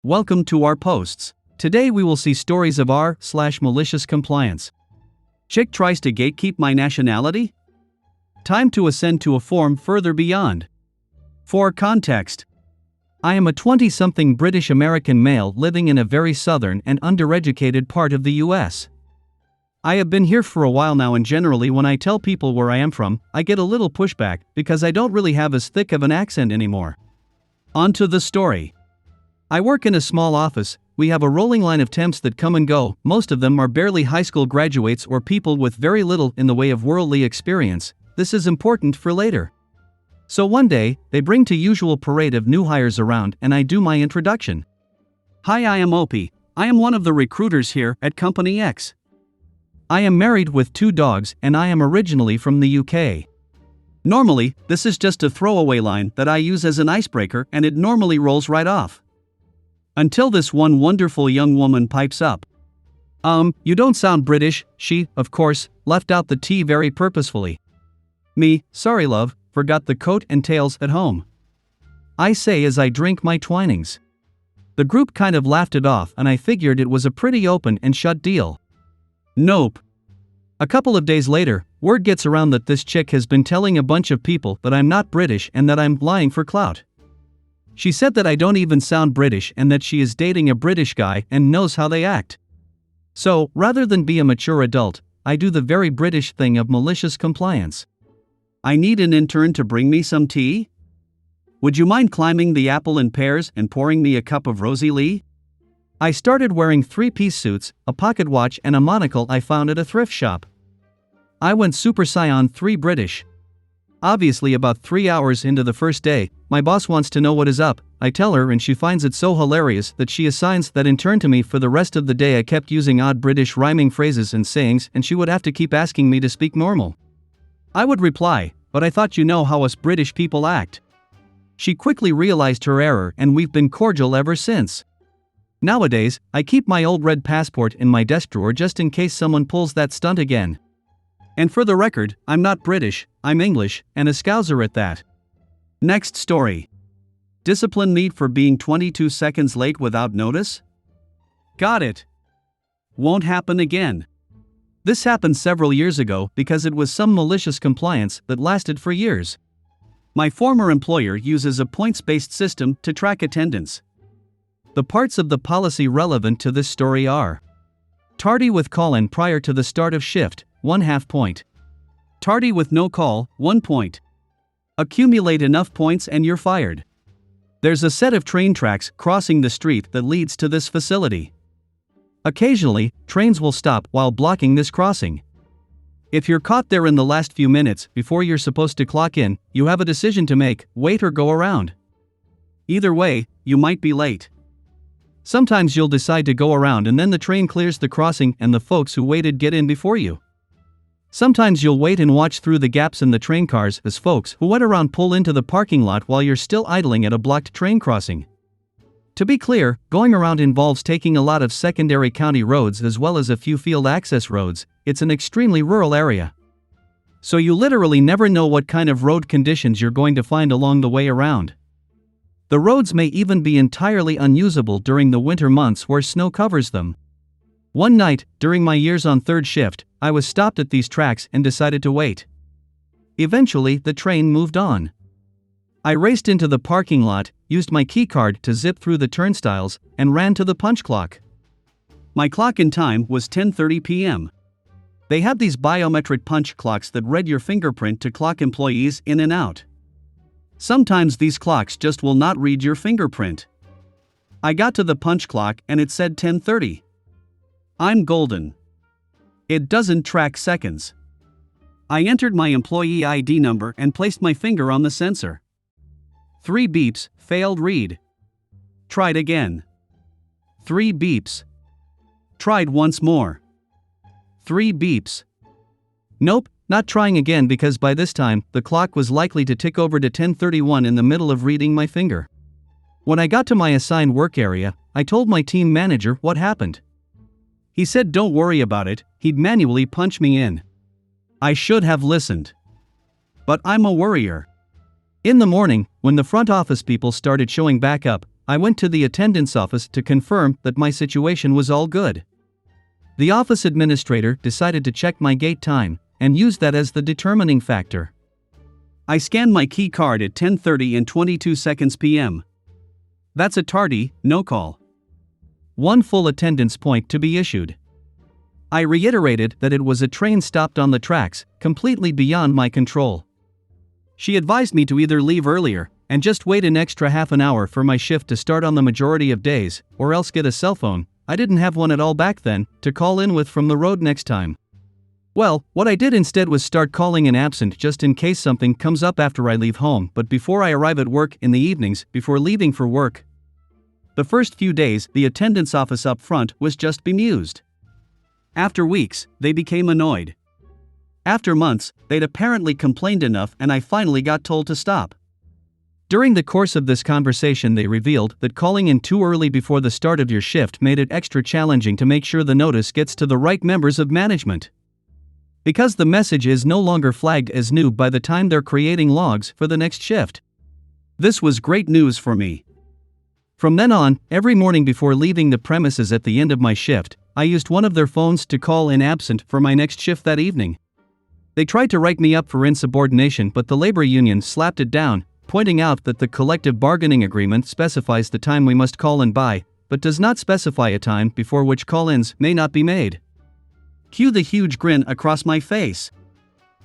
Welcome to our posts. Today we will see stories of r/malicious compliance. Chick tries to gatekeep my nationality? Time to ascend to a form further beyond. For context, I am a 20-something British American male living in a very southern and undereducated part of the US. I have been here for a while now, and generally when I tell people where I am from, I get a little pushback because I don't really have as thick of an accent anymore. On to the story. I work in a small office. We have a rolling line of temps that come and go. Most of them are barely high school graduates or people with very little in the way of worldly experience. This is important for later. So one day, they bring to usual parade of new hires around and I do my introduction. Hi, I am Opie. I am one of the recruiters here at Company X. I am married with 2 dogs and I am originally from the UK. Normally, this is just a throwaway line that I use as an icebreaker and it normally rolls right off. Until this one wonderful young woman pipes up. You don't sound British. She, of course, left out the T very purposefully. Me, sorry love, forgot the coat and tails at home. I say as I drink my Twinings. The group kind of laughed it off and I figured it was a pretty open and shut deal. Nope. A couple of days later, word gets around that this chick has been telling a bunch of people that I'm not British and that I'm lying for clout. She said that I don't even sound British and that she is dating a British guy and knows how they act. So, rather than be a mature adult, I do the very British thing of malicious compliance. I need an intern to bring me some tea? Would you mind climbing the apple and pears and pouring me a cup of Rosie Lee? I started wearing 3-piece suits, a pocket watch and a monocle I found at a thrift shop. I went Super Saiyan 3 British. Obviously about 3 hours into the first day, my boss wants to know what is up. I tell her and she finds it so hilarious that she assigns that intern to me. For the rest of the day I kept using odd British rhyming phrases and sayings and she would have to keep asking me to speak normal. I would reply, but I thought you know how us British people act. She quickly realized her error and we've been cordial ever since. Nowadays, I keep my old red passport in my desk drawer just in case someone pulls that stunt again. And for the record, I'm not British, I'm English, and a Scouser at that. Next story. Discipline me for being 22 seconds late without notice? Got it. Won't happen again. This happened several years ago because it was some malicious compliance that lasted for years. My former employer uses a points-based system to track attendance. The parts of the policy relevant to this story are: tardy with call-in prior to the start of shift, 1/2 point. Tardy with no call, 1 point. Accumulate enough points and you're fired. There's a set of train tracks crossing the street that leads to this facility. Occasionally, trains will stop while blocking this crossing. If you're caught there in the last few minutes before you're supposed to clock in, you have a decision to make: wait or go around. Either way, you might be late. Sometimes you'll decide to go around and then the train clears the crossing and the folks who waited get in before you. Sometimes you'll wait and watch through the gaps in the train cars as folks who went around pull into the parking lot while you're still idling at a blocked train crossing. To be clear, going around involves taking a lot of secondary county roads as well as a few field access roads. It's an extremely rural area. So you literally never know what kind of road conditions you're going to find along the way around. The roads may even be entirely unusable during the winter months where snow covers them. One night, during my years on third shift, I was stopped at these tracks and decided to wait. Eventually, the train moved on. I raced into the parking lot, used my keycard to zip through the turnstiles, and ran to the punch clock. My clock-in time was 10:30 p.m. They have these biometric punch clocks that read your fingerprint to clock employees in and out. Sometimes these clocks just will not read your fingerprint. I got to the punch clock and it said 10:30. I'm golden. It doesn't track seconds. I entered my employee ID number and placed my finger on the sensor. 3 beeps, failed read. Tried again. 3 beeps. Tried once more. 3 beeps. Nope, not trying again because by this time, the clock was likely to tick over to 10:31 in the middle of reading my finger. When I got to my assigned work area, I told my team manager what happened. He said don't worry about it, he'd manually punch me in. I should have listened. But I'm a worrier. In the morning, when the front office people started showing back up, I went to the attendance office to confirm that my situation was all good. The office administrator decided to check my gate time and used that as the determining factor. I scanned my key card at 10:30 and 22 seconds p.m. That's a tardy, no call. 1 full attendance point to be issued. I reiterated that it was a train stopped on the tracks, completely beyond my control. She advised me to either leave earlier and just wait an extra half an hour for my shift to start on the majority of days, or else get a cell phone. I didn't have one at all back then to call in with from the road next time. Well, what I did instead was start calling in absent just in case something comes up after I leave home, but before I arrive at work in the evenings before leaving for work. The first few days, the attendance office up front was just bemused. After weeks, they became annoyed. After months, they'd apparently complained enough and I finally got told to stop. During the course of this conversation, they revealed that calling in too early before the start of your shift made it extra challenging to make sure the notice gets to the right members of management. Because the message is no longer flagged as new by the time they're creating logs for the next shift. This was great news for me. From then on, every morning before leaving the premises at the end of my shift, I used one of their phones to call in absent for my next shift that evening. They tried to write me up for insubordination, but the labor union slapped it down, pointing out that the collective bargaining agreement specifies the time we must call in by, but does not specify a time before which call-ins may not be made. Cue the huge grin across my face.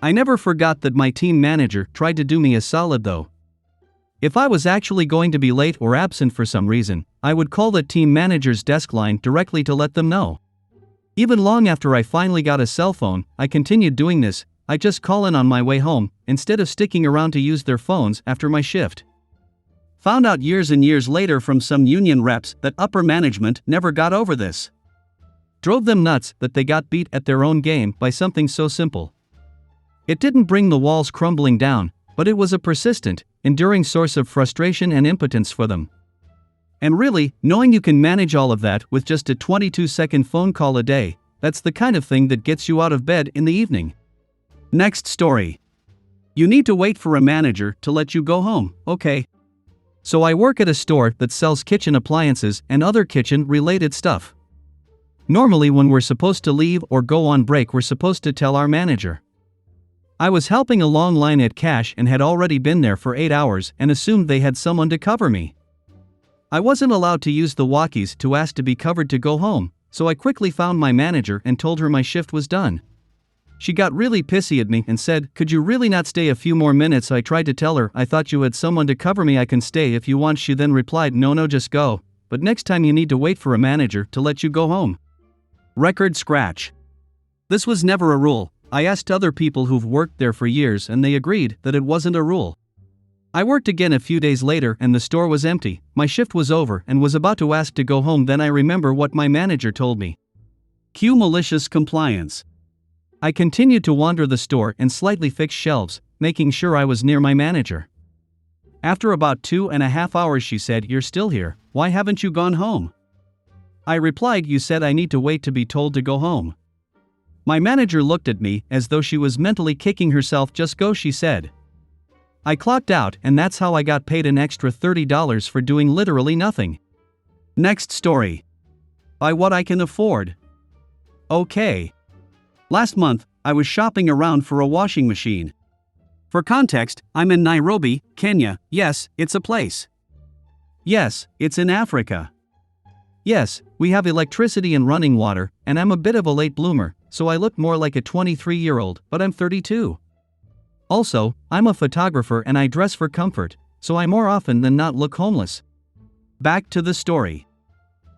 I never forgot that my team manager tried to do me a solid though. If I was actually going to be late or absent for some reason, I would call the team manager's desk line directly to let them know. Even long after I finally got a cell phone, I continued doing this. I just call in on my way home, instead of sticking around to use their phones after my shift. Found out years and years later from some union reps that upper management never got over this. Drove them nuts that they got beat at their own game by something so simple. It didn't bring the walls crumbling down, but it was a persistent, enduring source of frustration and impotence for them. And really, knowing you can manage all of that with just a 22-second phone call a day, that's the kind of thing that gets you out of bed in the evening. Next story. You need to wait for a manager to let you go home, okay? So I work at a store that sells kitchen appliances and other kitchen-related stuff. Normally when we're supposed to leave or go on break, we're supposed to tell our manager. I was helping a long line at cash and had already been there for 8 hours and assumed they had someone to cover me. I wasn't allowed to use the walkies to ask to be covered to go home, so I quickly found my manager and told her my shift was done. She got really pissy at me and said, "Could you really not stay a few more minutes?" I tried to tell her, "I thought you had someone to cover me, I can stay if you want." She then replied, No, just go, but next time you need to wait for a manager to let you go home." Record scratch. This was never a rule. I asked other people who've worked there for years and they agreed that it wasn't a rule. I worked again a few days later and the store was empty. My shift was over and was about to ask to go home, then I remember what my manager told me. Cue malicious compliance. I continued to wander the store and slightly fix shelves, making sure I was near my manager. After about 2.5 hours she said, "You're still here, why haven't you gone home?" I replied, "You said I need to wait to be told to go home." My manager looked at me as though she was mentally kicking herself. "Just go," she said. I clocked out and that's how I got paid an extra $30 for doing literally nothing. Next story. Buy what I can afford. Okay. Last month, I was shopping around for a washing machine. For context, I'm in Nairobi, Kenya. Yes, it's a place. Yes, it's in Africa. Yes, we have electricity and running water, and I'm a bit of a late bloomer, so I look more like a 23-year-old, but I'm 32. Also, I'm a photographer and I dress for comfort, so I more often than not look homeless. Back to the story.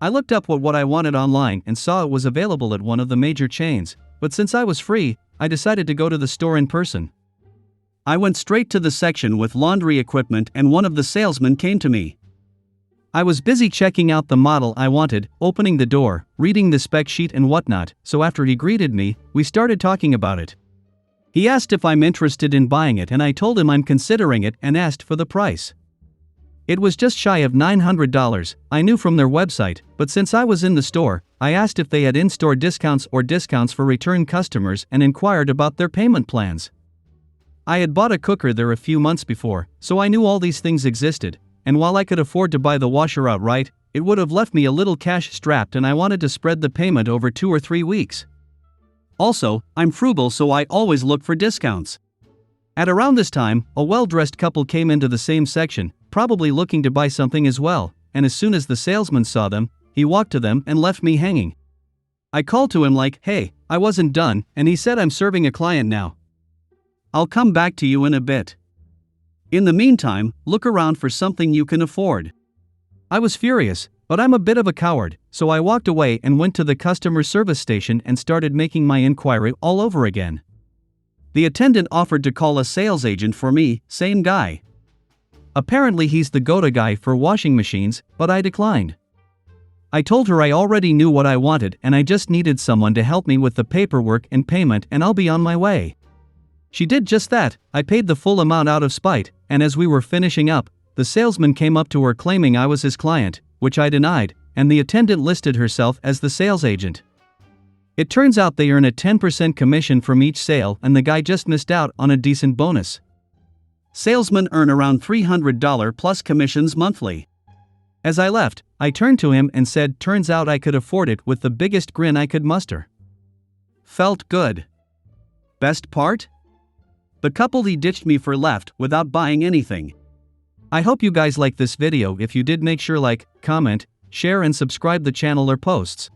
I looked up what I wanted online and saw it was available at one of the major chains, but since I was free, I decided to go to the store in person. I went straight to the section with laundry equipment and one of the salesmen came to me. I was busy checking out the model I wanted, opening the door, reading the spec sheet and whatnot, so after he greeted me, we started talking about it. He asked if I'm interested in buying it and I told him I'm considering it and asked for the price. It was just shy of $900, I knew from their website, but since I was in the store, I asked if they had in-store discounts or discounts for return customers and inquired about their payment plans. I had bought a cooker there a few months before, so I knew all these things existed, and while I could afford to buy the washer outright, it would have left me a little cash strapped and I wanted to spread the payment over 2 or 3 weeks. Also, I'm frugal, so I always look for discounts. At around this time, a well-dressed couple came into the same section, probably looking to buy something as well, and as soon as the salesman saw them, he walked to them and left me hanging. I called to him like, "Hey, I wasn't done," and he said, "I'm serving a client now. I'll come back to you in a bit. In the meantime, look around for something you can afford." I was furious, but I'm a bit of a coward, so I walked away and went to the customer service station and started making my inquiry all over again. The attendant offered to call a sales agent for me, same guy. Apparently he's the go-to guy for washing machines, but I declined. I told her I already knew what I wanted and I just needed someone to help me with the paperwork and payment and I'll be on my way. She did just that. I paid the full amount out of spite, and as we were finishing up, the salesman came up to her claiming I was his client, which I denied, and the attendant listed herself as the sales agent. It turns out they earn a 10% commission from each sale and the guy just missed out on a decent bonus. Salesmen earn around $300 plus commissions monthly. As I left, I turned to him and said, "Turns out I could afford it," with the biggest grin I could muster. Felt good. Best part? The couple he ditched me for left without buying anything. I hope you guys like this video. If you did, make sure like, comment, share and subscribe the channel or posts.